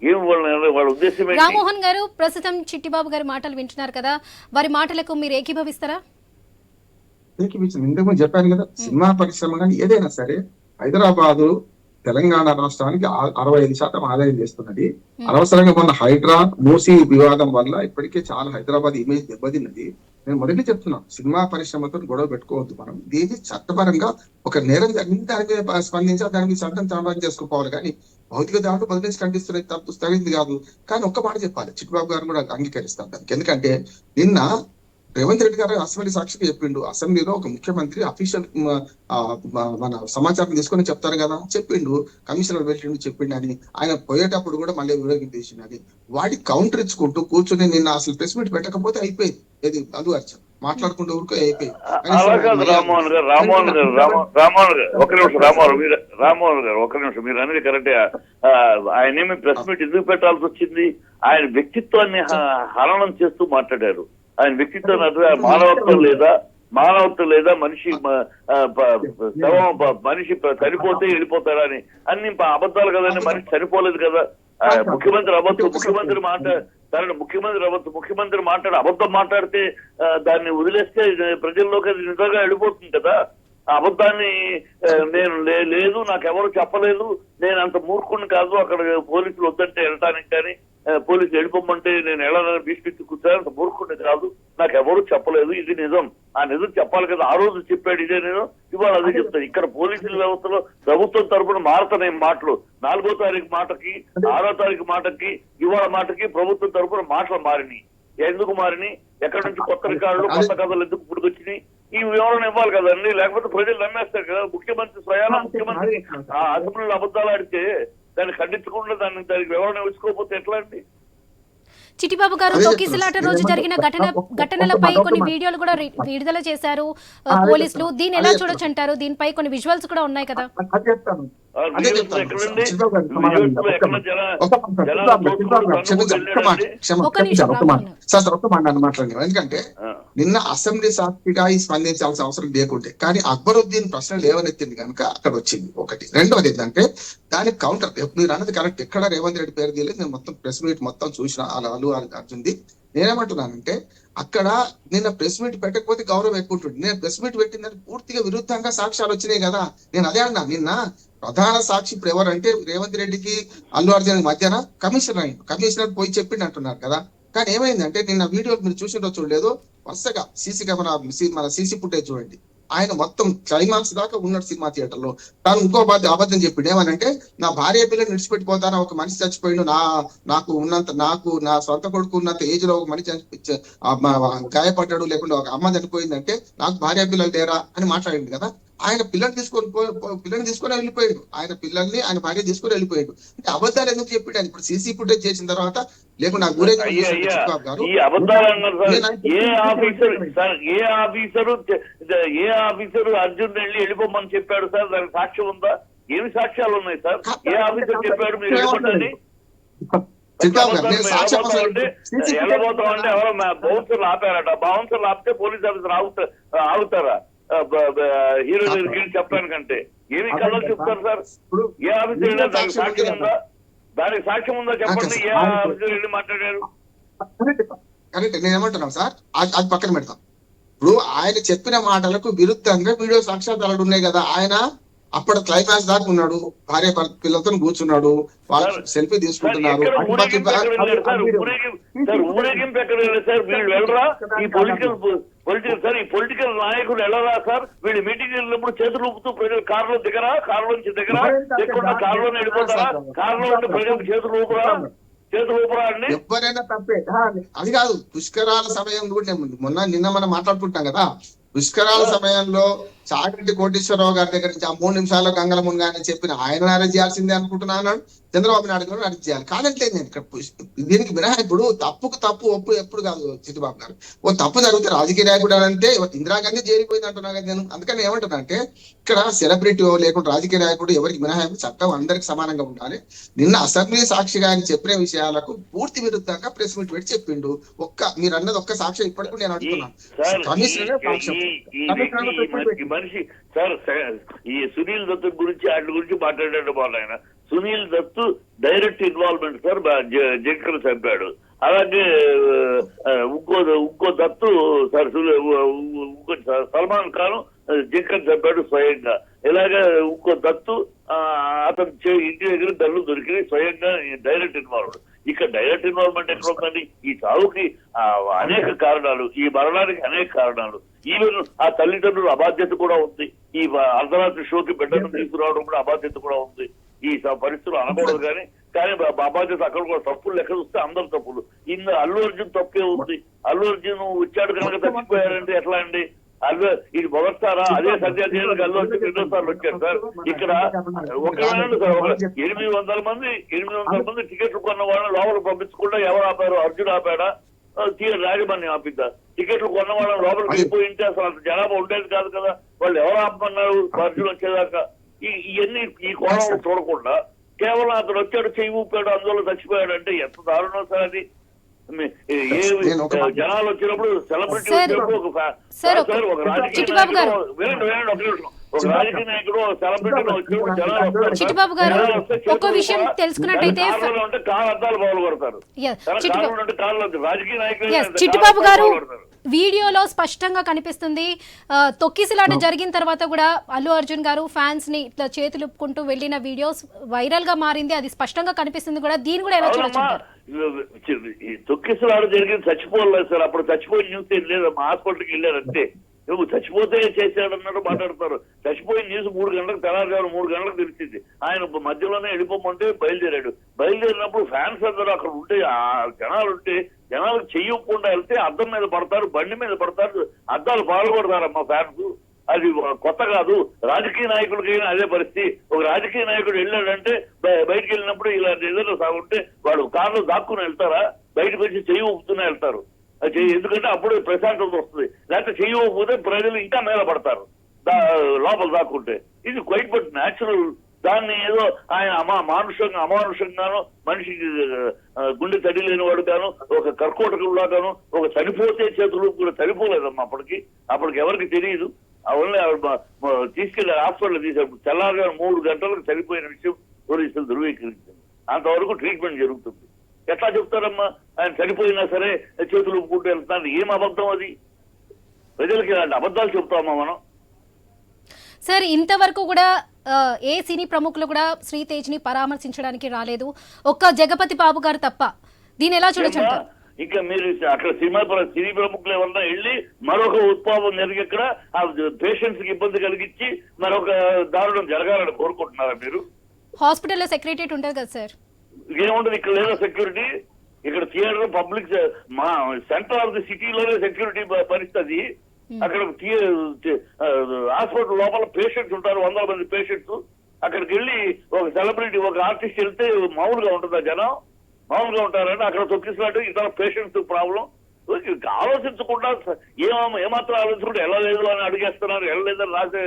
ఏం వాళ్ళ ఉద్దేశం ఏంటి? రామ్మోహన్ గారు ప్రస్తుతం చిట్టిబాబు గారి మాటలు వింటున్నారు కదా, వారి మాటలకు మీరు ఏకీభవిస్తారా? ఇంతకు ముందు చెప్పాను కదా, సినిమా పరిశ్రమ కానీ ఏదైనా సరే హైదరాబాదు తెలంగాణ రాష్ట్రానికి 65% ఆదాయం చేస్తున్నది. అనవసరంగా మొన్న హైడ్రా మూసీ వివాదం వల్ల ఇప్పటికే చాలా హైదరాబాద్ ఇమేజ్ దెబ్బతిన్నది. నేను మొదటి చెప్తున్నాను, సినిమా పరిశ్రమతో గొడవ పెట్టుకోవద్దు. మనం దీన్ని చట్టపరంగా ఒక నేరం జరిగింది, దాని మీద స్పందించాలి, దాని మీద చట్టం చట్టం చేసుకోవాలి. కానీ భౌతిక దాంట్లో బదిలించి ఖండిస్తున్నది తప్పు స్థగితుంది కాదు. కానీ ఒక్క మాట చెప్పాలి, చిట్టిబాబు గారు కూడా అంగీకరిస్తాను దానికి. ఎందుకంటే నిన్న రేవంత్ రెడ్డి గారు అసెంబ్లీ సాక్షిగా చెప్పిండు, అసెంబ్లీలో ఒక ముఖ్యమంత్రి అఫీషియల్ మన సమాచారం తీసుకొని చెప్తారు కదా, చెప్పిండు, కమిషనర్ వెళ్ళిండు చెప్పిండు అని. ఆయన పోయేటప్పుడు కూడా మళ్ళీ వినియోగించేసిండు అని వాడి కౌంటర్ ఇచ్చుకుంటూ కూర్చుని నిన్న అసలు ప్రెస్ మీట్ పెట్టకపోతే అయిపోయింది. ఏది అల్లు అర్జున్ మాట్లాడుకుంటూ ఊరుకో అయిపోయింది. రామ్మోహన్ గారు ఒక నిమిషం, మీరు అనేది కరెక్టే. ఆయన ఏమి ప్రెస్ మీట్ ఎందుకు పెట్టాల్సి వచ్చింది? ఆయన వ్యక్తిత్వాన్ని హననం చేస్తూ మాట్లాడారు. ఆయన వ్యక్తిత్వం మానవత్వం లేదా మనిషి మనిషి చనిపోతే వెళ్ళిపోతారా అని అన్ని అబద్ధాలు కదండి. మనిషి చనిపోలేదు కదా. ముఖ్యమంత్రి అవ్వచ్చు, ముఖ్యమంత్రి మాట్లాడి అబద్ధం మాట్లాడితే దాన్ని వదిలేస్తే ప్రజల్లోకి అది నిజంగా వెళ్ళిపోతుంది కదా. ఆ అబద్ధాన్ని నేను లేదు, నాకెవరు చెప్పలేదు, నేను అంత మూర్ఖుని కాదు, అక్కడ పోలీసులు వద్దంటే వెళ్ళటానికి కానీ పోలీసులు వెళ్ళిపోమంటే నేను వెళ్ళాలని బీస్పిచ్చి కూర్చొని అంత మూర్ఖుని కాదు, నాకెవరు చెప్పలేదు, ఇది నిజం. ఆ నిజం చెప్పాలి కదా. ఆ రోజు చెప్పాడు ఇదే నిజం, ఇవాళ అదే చెప్తాను. ఇక్కడ పోలీసుల వ్యవస్థలో ప్రభుత్వం తరపున మారుతున్నాయి మాటలు. 4వ తారీఖు మాటకి, 6వ తారీఖు మాటకి, ఇవాళ మాటకి ప్రభుత్వం తరపున మాటలు మారినాయి. ఎందుకు మారినాయి? ఎక్కడి నుంచి కొత్త రికార్డులు, కొత్త కథలు ఎందుకు పుట్టుకొచ్చినాయి? ఈ వివరణ ఇవ్వాలి కదండి, లేకపోతే ప్రజలు నమ్మేస్తారు కదా. ముఖ్యమంత్రి ముఖ్యమంత్రి అసెంబ్లీలో అబద్ధాలు ఆడితే దాన్ని ఖండించకుండా దానికి వివరణ ఇచ్చుకోకపోతే ఎట్లా అండి? చిట్టిబాబు గారు తొక్కిసలాట రోజు జరిగిన ఘటనలపై కొన్ని వీడియోలు కూడా విడుదల చేశారు పోలీసులు. దీన్ని ఎలా చూడొచ్చు అంటారు? దీనిపై కొన్ని విజువల్స్ కూడా ఉన్నాయి కదా. ఎందుకంటే నిన్న అసెంబ్లీ సాక్షిగా స్పందించాల్సిన అవసరం లేకుంటే, కానీ అక్బరుద్దీన్ ప్రశ్న లేవనెత్తింది కనుక అక్కడ వచ్చింది ఒకటి. రెండవది ఏంటంటే దానికి కౌంటర్, మీరు అన్నది కరెక్ట్, ఎక్కడ రేవంత్ రెడ్డి పేరు తెలియదు. నేను మొత్తం ప్రెస్ మీట్ మొత్తం చూసిన అల్లు అర్జున్ది. నేనేమంటున్నానంటే అక్కడ నిన్న ప్రెస్ మీట్ పెట్టకపోతే గౌరవం ఎక్కువ ఉంటుంది. నేను ప్రెస్ మీట్ పెట్టిందని పూర్తిగా విరుద్ధంగా సాక్ష్యాలు వచ్చినాయి కదా. నేను అదే అన్నా, నిన్న ప్రధాన సాక్షి ఇప్పుడు ఎవరంటే రేవంత్ రెడ్డికి అల్లు అర్జున్ మధ్యన కమిషనర్ అయింది, కమిషనర్ పోయి చెప్పిండి అంటున్నారు కదా. కానీ ఏమైందంటే నిన్న వీడియోలు మీరు చూసిండో చూడలేదు, వరుసగా సీసీ కెమెరా మన సీసీ ఫుటేజ్ చూడండి, ఆయన మొత్తం క్లైమాక్స్ దాకా ఉన్నాడు సినిమా థియేటర్ లో. తాను ఇంకో అబద్ధం చెప్పిండు, ఏమనంటే నా భార్య పిల్లలు విడిచిపెట్టిపోతానా, ఒక మనిషి చచ్చిపోయిండు, నాకు నా సొంత కొడుకు ఉన్నంత ఏజ్ లో ఒక మనిషి గాయపడ్డాడు, లేకుండా ఒక అమ్మ చనిపోయిందంటే నాకు భార్య పిల్లలు లేరా అని మాట్లాడింది కదా. ఆయన పిల్లల్ని తీసుకొని వెళ్ళిపోయాడు, ఆయన పిల్లల్ని ఆయన భార్య తీసుకొని వెళ్ళిపోయాడు. అంటే అబద్ధాలు ఎందుకు చెప్పాడు? ఆయన ఇప్పుడు సీసీ ఫుటేజ్ చేసిన తర్వాత లేకుండా ఈ అబద్ధాలు అన్నారు సార్. ఏ ఆఫీసరు అర్జున్ వెళ్ళిపోమని చెప్పాడు సార్? దానికి సాక్ష్యం ఉందా? ఏమి సాక్ష్యాలు ఉన్నాయి సార్? ఏ ఆఫీసర్ చెప్పాడు మీరు వెళ్ళిపోండి? వెళ్ళబోతామంటే ఎవరో బౌన్సర్లు ఆపారట. బౌన్సర్లు ఆపితే పోలీస్ ఆఫీసర్ ఆగుతారా హీరో దగ్గరికి చెప్పడానికంటే? ఏమి కథలు చెప్తారు సార్? ఏ ఆఫీసర్ దానికి సాక్ష్యం ఉందా? దానికి సాక్ష్యం ఉందా చెప్పండి. ఏ ఆఫీసర్ వెళ్ళి మాట్లాడారు? నేను ఏమంటున్నాను సార్, అది పక్కన పెడతాం. ఇప్పుడు ఆయన చెప్పిన మాటలకు విరుద్ధంగా వీడియో సాక్ష్యాధారాలు ఉన్నాయి కదా. ఆయన అప్పుడు క్లైమాక్స్ దాకా ఉన్నాడు, భార్య పిల్లలతో కూర్చున్నాడు, వాళ్ళు సెల్ఫీ తీసుకుంటున్నారు. ఊరేగింపు ఎక్కడ సార్? వీళ్ళు వెళ్ళరా? ఈ పొలిటికల్ నాయకులు వెళ్ళరా సార్? వీళ్ళు మీటింగ్ వెళ్ళినప్పుడు చేతులు ఊపుతూ ప్రజలు కారులో దిగరా? కారులో నుంచి దిగరా? లేకుండా కారులోనే వెళ్ళిపోతారా? కారులో ఉంటే ప్రజలకు చేతులు ఊపురా అండి? ఎవరైనా తప్పే, అది కాదు. పుష్కరాల సమయం కూడా నిన్న మనం మాట్లాడుకుంటాం కదా, పుష్కరాల సమయంలో చాగంటి కోటేశ్వరరావు గారి దగ్గర నుంచి ఆ 3 నిమిషాల్లో గంగల మునగానే చెప్పిన ఆయన అరెస్ట్ చేయాల్సిందే అనుకుంటున్నాను. చంద్రబాబు నాయుడు గారు అరెస్ట్ చేయాలి. కాదంటలేదు నేను ఇక్కడ దీనికి మినహాయింపుడు తప్పుకు తప్పు ఒప్పు ఎప్పుడు కాదు చిట్టిబాబు గారు. ఓ తప్పు జరిగితే రాజకీయ నాయకుడు అంటే ఇందిరాగాంధీ జైలుపోయింది అంటున్నా కదా నేను. అందుకని ఏమంటున్నా అంటే ఇక్కడ సెలబ్రిటీ లేకుండా రాజకీయ నాయకుడు ఎవరికి మినహాయింపు, చట్టం అందరికి సమానంగా ఉండాలి. నిన్న అసెంబ్లీ సాక్షిగా ఆయన చెప్పిన విషయాలకు పూర్తి విరుద్ధంగా ప్రెస్ మీట్ పెట్టి చెప్పిండు. మీరు అన్నది ఒక్క సాక్ష్యం ఇప్పటికి నేను అడుగుతున్నాను. కమిషనర్ సాక్ష్యం ఈ మనిషి సార్ ఈ సునీల్ దత్ గురించి వాటి గురించి మాట్లాడాడు బాగా ఆయన. Sunil Dutt direct involvement sir, జంకర్ చంపాడు. అలాగే ఇంకో దత్తు సార్ ఇంకో సల్మాన్ ఖాన్ జంకర్ చంపాడు స్వయంగా. ఇలాగే ఇంకో దత్తు అతను ఇంటి దగ్గర గన్ను దొరికినాయి, స్వయంగా డైరెక్ట్ ఇన్వాల్వ్డ్. ఇక్కడ డైరెక్ట్ ఇన్వాల్వ్మెంట్ ఎక్కడ ఉందండి? ఈ చావుకి అనేక కారణాలు, ఈ మరణానికి అనేక కారణాలు. ఈవెన్ ఆ తల్లిదండ్రుల అబాధ్యత కూడా ఉంది. ఈ అర్ధరాత్రి షోకి బిడ్డను తీసుకురావడం కూడా అబాధ్యత కూడా ఉంది. ఈ పరిస్థితులు అనకూడదు కానీ అబాధ్యత అక్కడ కూడా తప్పులు లెక్క చూస్తే అందరు తప్పులు. అల్లు అర్జున్ తప్పే ఉంది. అల్లు అర్జున్ వచ్చాడు కనుక తప్పిపోయారంటే ఎట్లా అండి? ఇది మొదటిసారా? అదే సత్యానికి అల్లు అర్జున్ 2 సార్లు వచ్చారు సార్. ఇక్కడ 800 మంది టికెట్లు కొన్న వాళ్ళని లోపలికి పంపించకుండా ఎవరు ఆపారు? అర్జున్ ఆపాడా? రాజమణి ఆపిద్దా? టికెట్లు కొన్న వాళ్ళని లోపలికి వెళ్ళిపోయి ఉంటే అసలు అంత జనాభా ఉండేది కాదు కదా. వాళ్ళు ఎవరు ఆపమన్నారు అర్జున్ వచ్చేదాకా? ఇవన్నీ ఈ కోణంలో చూడకుండా కేవలం అతను వచ్చాడు, చెయ్యి ఊపాడు, అందులో చచ్చిపోయాడు అంటే ఎంత దారుణం సార్ అది. జనాలు వచ్చినప్పుడు సెలబ్రిటీ వచ్చినప్పుడు ఒక రాజకీయ నాయకుడు సెలబ్రిటీలో వచ్చినప్పుడు జనాలు చిట్టిబాబు గారు ఒక విషయం తెలుసుకున్నట్టయితే ఉంటే కాళ్ళ అద్దాలు బాగులు కొడతారు. రాజకీయ నాయకులు చిట్టిబాబు గారు వీడియోలో స్పష్టంగా కనిపిస్తుంది. తొక్కిసలాట జరిగిన తర్వాత కూడా అల్లు అర్జున్ గారు ఫ్యాన్స్ ని ఇట్లా చేతులుపుకుంటూ వెళ్ళిన వీడియోస్ వైరల్ గా మారింది. అది స్పష్టంగా కనిపిస్తుంది కూడా. దీని కూడా ఎలా చూడొచ్చు? తొక్కిసలాట జరిగింది, చచ్చిపోలేదు సార్. అప్పుడు చచ్చిపోయిన న్యూస్ ఏం లేదు. మా హాస్పిటల్కి వెళ్ళారు అంతే. నువ్వు చచ్చిపోతే చేశాడన్నట్టు మాట్లాడతారు. చచ్చిపోయిన న్యూస్ 3 గంటలకు తెల్లారు 3 గంటలకు తెలిసింది. ఆయన మధ్యలోనే వెళ్ళిపోమంటే బయలుదేరాడు. బయలుదేరినప్పుడు ఫ్యాన్స్ అందరూ అక్కడ ఉంటే, జనాలు ఉంటే జనాలకు చెయ్యకుండా వెళ్తే అద్దం మీద పడతారు, బండి మీద పడతారు, అద్దాలు పాల్గొడతారమ్మా ఫ్యాన్స్. అది కొత్త కాదు. రాజకీయ నాయకులకైనా అదే పరిస్థితి. ఒక రాజకీయ నాయకుడు వెళ్ళాడంటే బయటకు వెళ్ళినప్పుడు ఇలా ఏదైనా సాగుంటే వాడు కారులో దాక్కుని వెళ్తారా? బయటకు వచ్చి చెయ్యి ఊపుతూనే వెళ్తారు. ఎందుకంటే అప్పుడు ప్రశాంతత వస్తుంది. లేకపోతే చెయ్యకపోతే ప్రజలు ఇంకా మేల పడతారు లోపల దాక్కుంటే. ఇది క్వైట్ బట్ న్యాచురల్. దాన్ని ఏదో ఆయన అమానుషంగాను, మనిషికి గుండె తడి లేని వాడు గాను, ఒక కర్కోటకులా గాను, ఒక చనిపోతే చేతులు కూడా చనిపోలేదమ్మా. అప్పటికి ఎవరికి తెలియదు. ఓన్లీ తీసుకెళ్లి హాస్పిటల్ తీసారు. తెల్లారుగా 3 గంటలకు చనిపోయిన విషయం పోలీసులు ధృవీకరించింది. అంతవరకు ట్రీట్మెంట్ జరుగుతుంది. ఎట్లా చెప్తారమ్మా? ఆయన చనిపోయినా సరే చేతులు ఊపుకుంటూ వెళ్తున్నారు. ఏం అబద్ధం అది? ప్రజలకి ఇలాంటి అబద్ధాలు చెప్తామా మనం? సార్ ఇంతవరకు కూడా ఏ సినీ ప్రముఖులు కూడా శ్రీతేజ్ ని పరామర్శించడానికి రాలేదు, ఒక్క జగపతి బాబు గారు తప్ప. దీని ఎలా చూడొచ్చు? ఇంకా మీరు అక్కడ సినీ ప్రముఖులు ఎవరన్నా వెళ్ళి మరొక ఉత్పాదం జరిగక్కడ ఆ పేషెంట్స్ కి ఇబ్బంది కలిగించి మరొక దారుణం జరగాలని కోరుకుంటున్నారా మీరు? హాస్పిటల్లో సెక్రటరీ ఉంటుంది కదా సార్. ఏముంటది ఇక్కడ? లేదా సెక్యూరిటీ ఇక్కడ థియేటర్ పబ్లిక్ మా సెంటర్ ఆఫ్ ది సిటీలోనే సెక్యూరిటీ పరిస్థితి. అక్కడ హాస్పిటల్ లోపల పేషెంట్స్ ఉంటారు, 100 మంది పేషెంట్స్. అక్కడికి వెళ్ళి ఒక సెలబ్రిటీ, ఒక ఆర్టిస్ట్ వెళ్తే మామూలుగా ఉంటుందా జనం? మామూలుగా ఉంటారంటే అక్కడ తొక్కిసినట్టు ఇతర పేషెంట్స్ ప్రాబ్లం. ఆలోచించకుండా ఏమాత్రం ఆలోచించకుండా ఎలా లేదు అని అడిగేస్తున్నారు. ఎలా లేదని రాసే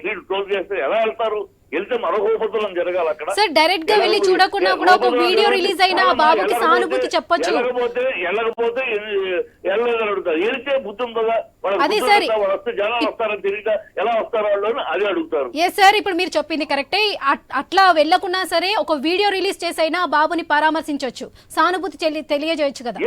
ట్రీట్ క్లోజ్ చేస్తే ఎలా వెళ్తారు? వెళ్తే మరొక ఉపద్రవం జరగాలి అక్కడ. సార్ డైరెక్ట్ గా వెళ్ళి చూడకుండా కూడా ఒక వీడియో రిలీజ్ అయిన బాబుకి సానుభూతి చెప్పొచ్చు. వెళ్ళకపోతే వెళ్ళలేదని అడుగుతారు. వెళ్తే బుద్ధి ఉందా? అదే సార్, వస్తే జనాలు వస్తారని తెలియదా? ఎలా వస్తారో వాళ్ళు అదే అడుగుతారు. ఏ సార్ ఇప్పుడు మీరు చెప్పింది కరెక్టే. అట్లా వెళ్ళకున్నా సరే ఒక వీడియో రిలీజ్ చేసైనా బాబుని పరామర్శించవచ్చు, సానుభూతి తెలియజేయచ్చు కదా.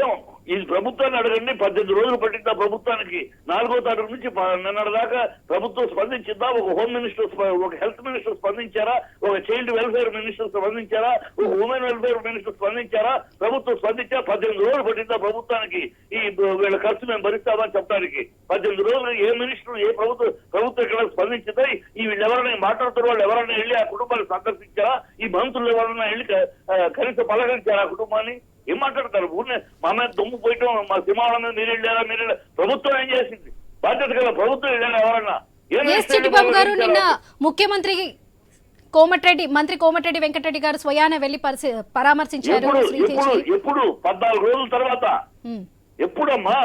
ఇది ప్రభుత్వాన్ని అడగండి. 18 రోజులు పట్టిందా ప్రభుత్వానికి? 4వ తారీఖు నుంచి నిన్నటి దాకా ప్రభుత్వం స్పందించిందా? ఒక హోమ్ మినిస్టర్, ఒక హెల్త్ మినిస్టర్ స్పందించారా? ఒక చైల్డ్ వెల్ఫేర్ మినిస్టర్ స్పందించారా? ఒక ఉమెన్ వెల్ఫేర్ మినిస్టర్ స్పందించారా? ప్రభుత్వం స్పందించా? 18 రోజులు పట్టిందా ప్రభుత్వానికి ఈ వీళ్ళ ఖర్చు మేము భరిస్తామని చెప్పడానికి? 18 రోజులు ఏ మినిస్టర్, ఏ ప్రభుత్వం ఇక్కడ స్పందించిందా? ఈ వీళ్ళు ఎవరైనా మాట్లాడుతున్న వాళ్ళు ఎవరైనా వెళ్ళి ఆ కుటుంబాన్ని సందర్శించారా? ఈ మంత్రులు ఎవరైనా వెళ్ళి కనీసం పలకరించారా ఆ కుటుంబాన్ని? ఏం మాట్లాడతారు? ఊరినే మా మీద దుమ్ము పోయటం, మా సింహాల మీద మీరు వెళ్ళారా? ప్రభుత్వం ఏం చేసింది? బాధ్యత కదా ప్రభుత్వం వెళ్ళారా? ఎవరన్నా ఎస్ చిట్టిబాబు గారు, నిన్న ముఖ్యమంత్రి మంత్రి కోమటిరెడ్డి వెంకటరెడ్డి గారు స్వయాన వెళ్లి పరామర్శించారు ఎప్పుడు 14 రోజుల తర్వాత ఎప్పుడమ్మా?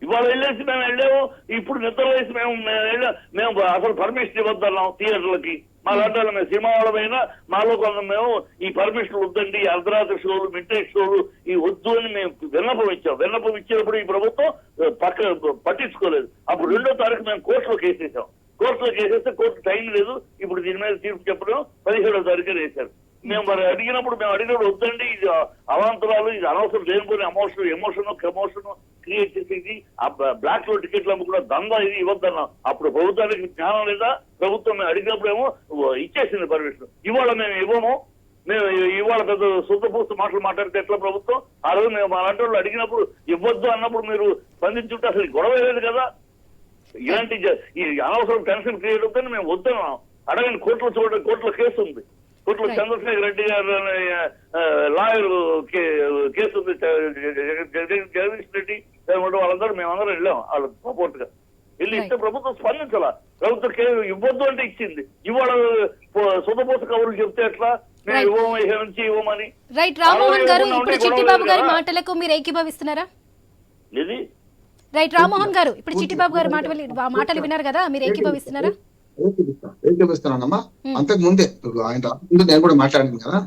ఇవాళ వెళ్ళేసి మేము వెళ్ళాము, ఇప్పుడు నిద్ర వేసి మేము అసలు పర్మిషన్ ఇవ్వద్దన్నాం థియేటర్లకి. మా లాంటి మేము సినిమా వాళ్ళమైనా మాలో కొంత మేము ఈ పర్మిషన్ వద్దండి, అర్ధరాత్రి షోలు, మిడ్ నైట్ షోలు ఈ వద్దు అని మేము విన్నపం ఇచ్చాం. విన్నపం ఇచ్చినప్పుడు ఈ ప్రభుత్వం పట్టించుకోలేదు. అప్పుడు 2వ తారీఖు మేము కోర్టులో కేసేసాం. కోర్టులో కేసేస్తే కోర్టు టైం లేదు, ఇప్పుడు దీని మీద తీర్పు చెప్పడం 17వ తారీఖు వేశారు. మేము అడిగినప్పుడు వద్దండి, ఇది అవాంతరాలు, ఇది అనవసరం లేనిపోయిన ఎమోషన్ క్రియేట్ చేసేది, ఆ బ్లాక్ లో టికెట్లు అమ్ముకున్న దందా, ఇది ఇవ్వద్దన్నాం. అప్పుడు ప్రభుత్వానికి జ్ఞానం లేదా? ప్రభుత్వం మేము అడిగినప్పుడు ఏమో ఇచ్చేసింది పర్మిషన్. ఇవాళ మేము ఇవ్వము. మేము ఇవాళ పెద్ద శుద్ధపూస్తు మాట్లాడితే ఎట్లా ప్రభుత్వం? ఆ రోజు మేము మా లాంటి వాళ్ళు అడిగినప్పుడు ఇవ్వద్దు అన్నప్పుడు మీరు స్పందించుంటే అసలు గొడవ లేదు కదా. ఇలాంటి ఈ అనవసరం టెన్షన్ క్రియేట్ అవుతుందని మేము వద్దన్నాం. అడగండి, కోర్టులో చూడండి, కోర్టులో కేసు ఉంది. కోర్టులో చంద్రశేఖర్ రెడ్డి గారు లాయర్ కేసు ఉంది, జగదీష్ రెడ్డి వాళ్ళందరూ మేమందరం వెళ్ళాం వాళ్ళ సపోర్ట్ గా. వెళ్ళి ఇస్తే ప్రభుత్వం స్పందించాల. ప్రభుత్వం ఇవ్వద్దు అంటే ఇచ్చింది. ఇవాళ సొంతపోత కబుర్లు చెప్తే ఎట్లా? మేము ఇవ్వము, ఇక నుంచి ఇవ్వమని. రైట్ రామ్మోహన్ గారు, ఇప్పుడు చిట్టిబాబు గారి మాటలకు మీరు ఏకీభవిస్తున్నారా? ఇది రైట్ రామ్మోహన్ గారు, ఇప్పుడు చిట్టిబాబు గారి మాటలు విన్నారు కదా, మీరు ఏకీభవిస్తున్నారా? ఏకీభవిస్తున్నానమ్మా. అంతకు ముందే ఆయన ముందు నేను కూడా మాట్లాడాను కదా,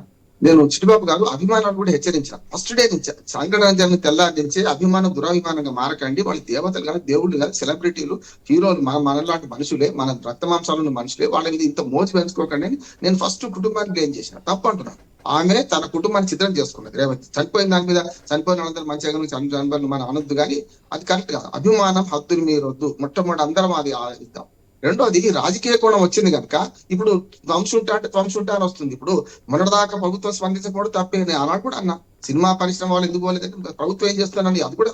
నేను చిట్టిబాబు గారు అభిమానాలు కూడా హెచ్చరించాను. ఫస్ట్ డే నుంచి సంఘటన జరిగిన తెల్లారి నుంచి అభిమానం దురాభిమానంగా మారకండి. వాళ్ళు దేవతలు కాదు, దేవుళ్ళు కాదు, సెలబ్రిటీలు, హీరోలు, మనలాంటి మనుషులే, మన రక్త మాంసాలను మనుషులే, వాళ్ళ మీద ఇంత మోజు పెంచుకోకండి అని నేను ఫస్ట్ కుటుంబాన్ని బ్లేమ్ చేసిన. తప్పు అంటున్నాను. ఆమె తన కుటుంబాన్ని చిత్రం చేసుకున్నది. రేవతి చనిపోయిన దాని మీద చనిపోయిన వాళ్ళందరూ మంచిగా చనిపోయిన మనం అనొద్దు, కానీ అది కరెక్ట్ కాదు. అభిమానం హద్దులు మీరు వద్దు. మొట్టమొదటి అందరం అది ఆలోచిద్దాం. రెండోది, రాజకీయ కోణం వచ్చింది కనుక ఇప్పుడు ధ్వంసుంటా అని వస్తుంది. ఇప్పుడు మొన్నటిదాకా ప్రభుత్వం స్పందించకపోవడం తప్పే. ఆనాడు కూడా అన్న సినిమా పరిశ్రమ వాళ్ళు ఎందుకు పోలేదంటే ప్రభుత్వం ఏం చేస్తున్నాను, అది కూడా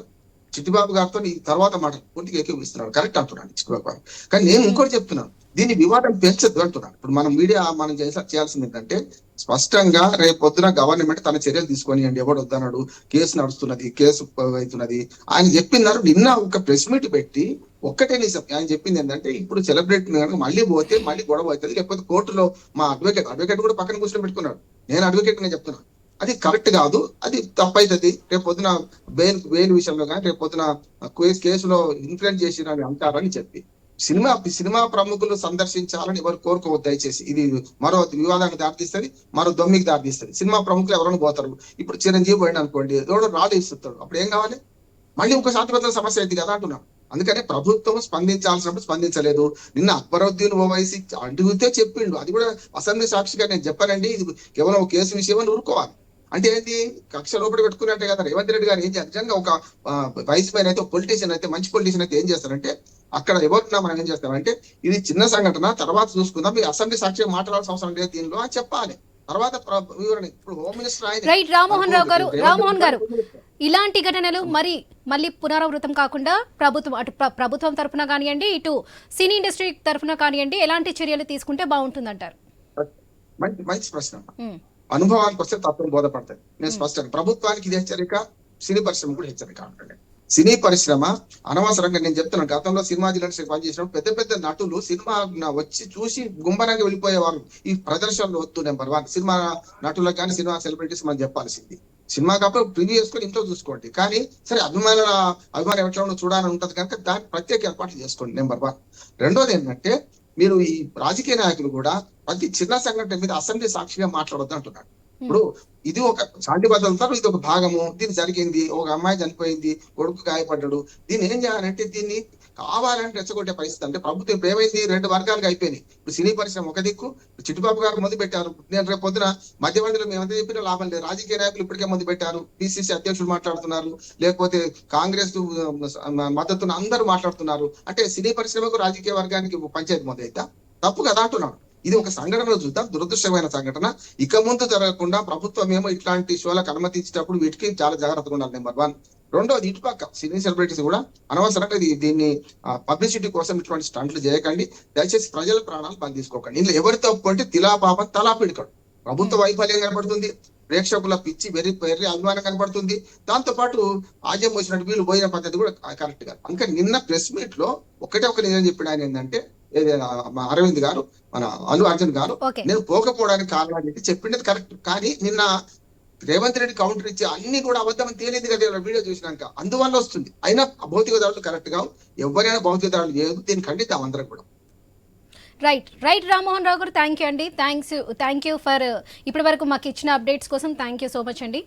చిట్టిబాబు గారితో ఈ తర్వాత మాట పూర్తిగా ఏకీభవిస్తున్నాడు. కరెక్ట్ అంటున్నాను చిట్టిబాబు గారు. కానీ నేను ఇంకోటి చెప్తున్నాను, దీన్ని వివాదం పెంచద్దు అంటున్నాను. ఇప్పుడు మనం మీడియా మనం చేయాల్సింది ఏంటంటే స్పష్టంగా రేపు పొద్దున గవర్నమెంట్ తన చర్యలు తీసుకొని ఎవడు వద్దన్నాడు, కేసు నడుస్తున్నది, కేసు అవుతున్నది ఆయన చెప్పినారు. నిన్న ఒక ప్రెస్ మీట్ పెట్టి ఒక్కటే నిజం ఆయన చెప్పింది ఏంటంటే, ఇప్పుడు సెలబ్రిటీ మళ్ళీ పోతే మళ్ళీ గొడవ అవుతుంది, లేకపోతే కోర్టులో మా అడ్వకేట్ కూడా పక్కన కూర్చొని పెట్టుకున్నాడు. నేను అడ్వకేట్ గా చెప్తున్నాను, అది కరెక్ట్ కాదు, అది తప్పైతుంది. రేపు పొద్దున బెయిల్ విషయంలో కానీ రేపు పొద్దున కేసులో ఇన్ఫ్లుయెన్స్ చేసిన అంటారని చెప్పి సినిమా ప్రముఖులు సందర్శించాలని ఎవరు కోరుకోవద్దు దయచేసి. ఇది మరో వివాదానికి దారితీస్తుంది, మరో దొమ్మికి దారితీస్తుంది. సినిమా ప్రముఖులు ఎవరైనా పోతారు. ఇప్పుడు చిరంజీవి పోయిన అనుకోండి, ఎవడో రాళ్ళు ఇస్తాడు, అప్పుడు ఏం కావాలి? మళ్ళీ ఒక శాంతిభద్రతల సమస్య అయింది కదా అంటున్నాను. అందుకని ప్రభుత్వం స్పందించాల్సినప్పుడు స్పందించలేదు. నిన్న అక్బరుద్దీన్ ఓవైసీ అడిగితే చెప్పిండు, అది కూడా అసెంబ్లీ సాక్షిగా నేను చెప్పానండి, ఇది కేవలం ఒక కేసు విషయం అని ఊరుకోవాలి. అంటే ఏంటి, కక్ష లోపల పెట్టుకున్నట్టే కదా. రేవంత్ రెడ్డి గారు ఏం చేయాలి, నిజంగా ఒక వైస్ మ్యాన్ అయితే, పొలిటీషియన్ అయితే, మంచి పొలిటీషియన్ అయితే ఏం చేస్తారంటే, అక్కడ ఎవరున్నా మనం ఏం చేస్తామంటే ఇది చిన్న సంఘటన తర్వాత చూసుకుందాం, మీరు అసెంబ్లీ సాక్షిగా మాట్లాడాల్సిన అవసరం లేదు దీనిలో అని చెప్పాలి. తర్వాత వివరణ. ఇప్పుడు హోమ్ మినిస్టర్ ఆయన రైట్ రామ్మోహన్ గారు, ఇలాంటి ఘటనలు మళ్ళీ పునరావృతం కాకుండా ప్రభుత్వం అటు ప్రభుత్వం తరఫున కానివ్వండి, ఇటు సినీ ఇండస్ట్రీ తరఫున కానివ్వండి, ఎలాంటి చర్యలు తీసుకుంటే బాగుంటుందంటారు? మంచి ప్రశ్న. అనుభవానికి వస్తే తప్పని బోధపడతాయి. నేను స్పష్టంగా ప్రభుత్వానికి ఇది హెచ్చరిక, సినీ పరిశ్రమ కూడా హెచ్చరిక. అంటే సినీ పరిశ్రమ అనవసరంగా నేను చెప్తున్నాను, గతంలో సినిమా ఇండస్ట్రీ పనిచేసినప్పుడు పెద్ద పెద్ద నటులు సినిమా వచ్చి చూసి గుంభనంగా వెళ్ళిపోయేవారు. ఈ ప్రదర్శనలు వద్దు. నెంబర్ 1 సినిమా నటులకు కానీ సినిమా సెలబ్రిటీస్ మనం చెప్పాల్సింది, సినిమా కాబట్టి ప్రివ్యూ చేసుకొని ఇంట్లో చూసుకోండి. కానీ సరే అభిమానం ఎట్లా చూడాలని ఉంటది కనుక దానికి ప్రత్యేక ఏర్పాట్లు చేసుకోండి. నెంబర్ 1. రెండోది ఏంటంటే, మీరు ఈ రాజకీయ నాయకులు కూడా ప్రతి చిన్న సంఘటన మీద అసెంబ్లీ సాక్షిగా మాట్లాడొద్దు అంటున్నారు. ఇప్పుడు ఇది ఒక శాంతి భద్రతలో ఇది ఒక భాగము. దీన్ని జరిగింది, ఒక అమ్మాయి చనిపోయింది, కొడుకు గాయపడ్డాడు. దీన్ని ఏం చేయాలంటే దీన్ని కావాలని రెచ్చగొట్టే పరిస్థితి. అంటే ప్రభుత్వం ఇప్పుడు ఏమైంది, 2 వర్గాలుగా అయిపోయినాయి. ఇప్పుడు సినీ పరిశ్రమ ఒక దిక్కు, చిట్టిబాబు గారు ముందు పెట్టారు. నేను రేపు పొద్దున మధ్యవర్తిలో మేమంతా చెప్పిన లాభం లేదు. రాజకీయ నాయకులు ఇప్పటికే ముందు పెట్టారు, పిసిసి అధ్యక్షులు మాట్లాడుతున్నారు, లేకపోతే కాంగ్రెస్ మద్దతున్న అందరూ మాట్లాడుతున్నారు. అంటే సినీ పరిశ్రమకు రాజకీయ వర్గానికి పంచాయతీ మొదలైతే తప్పు కదా అంటున్నాను. ఇది ఒక సంఘటనలో చూద్దాం, దురదృష్టమైన సంఘటన. ఇక ముందు జరగకుండా ప్రభుత్వం ఏమో ఇట్లాంటి షోలకు అనుమతించేటప్పుడు వీటికి చాలా జాగ్రత్తగా ఉండాలి. నెంబర్ 1. రెండోది, ఇటుపక్క సినీ సెలబ్రిటీస్ కూడా అనవసరంగా దీన్ని పబ్లిసిటీ కోసం ఇటువంటి స్టంట్లు చేయకండి. దయచేసి ప్రజల ప్రాణాలు బంద్ తీసుకోకండి. ఇందులో ఎవరి తప్పు అంటే తిలాపాపం తలా పిడకడు. ప్రభుత్వ వైఫల్యం కనబడుతుంది, ప్రేక్షకుల పిచ్చి వెర్రి అభిమానం కనబడుతుంది. దాంతో పాటు ఆజ్యం వచ్చినట్టు వీళ్ళు పోయిన పద్ధతి కూడా కరెక్ట్ గా. ఇంకా నిన్న ప్రెస్ మీట్ లో ఒకటే నిజం చెప్పిన ఆయన ఏంటంటే, మా అరవింద్ గారు, మన అల్లు అర్జున్ గారు, ఓకే. నేను పోకపోవడానికి కారణం అని చెప్పిండేది కరెక్ట్. కానీ నిన్న రేవంత్ రెడ్డి కౌంటర్ ఇచ్చి అన్ని కూడా అబద్ధం తేలింది కదా వీడియో చూసినాక, అందువల్ల వస్తుంది. అయినా భౌతిక దాడులు కరెక్ట్ గా ఎవరైనా భౌతిక దాడులు చేయదు, దీన్ని ఖండితాం అందరం కూడా. రైట్ రామ్మోహన్ రావు గారు, థ్యాంక్ యూ అండి. థ్యాంక్ యూ ఫర్ ఇప్పటి వరకు మాకు ఇచ్చిన అప్డేట్స్ కోసం థ్యాంక్ యూ సో మచ్ అండి.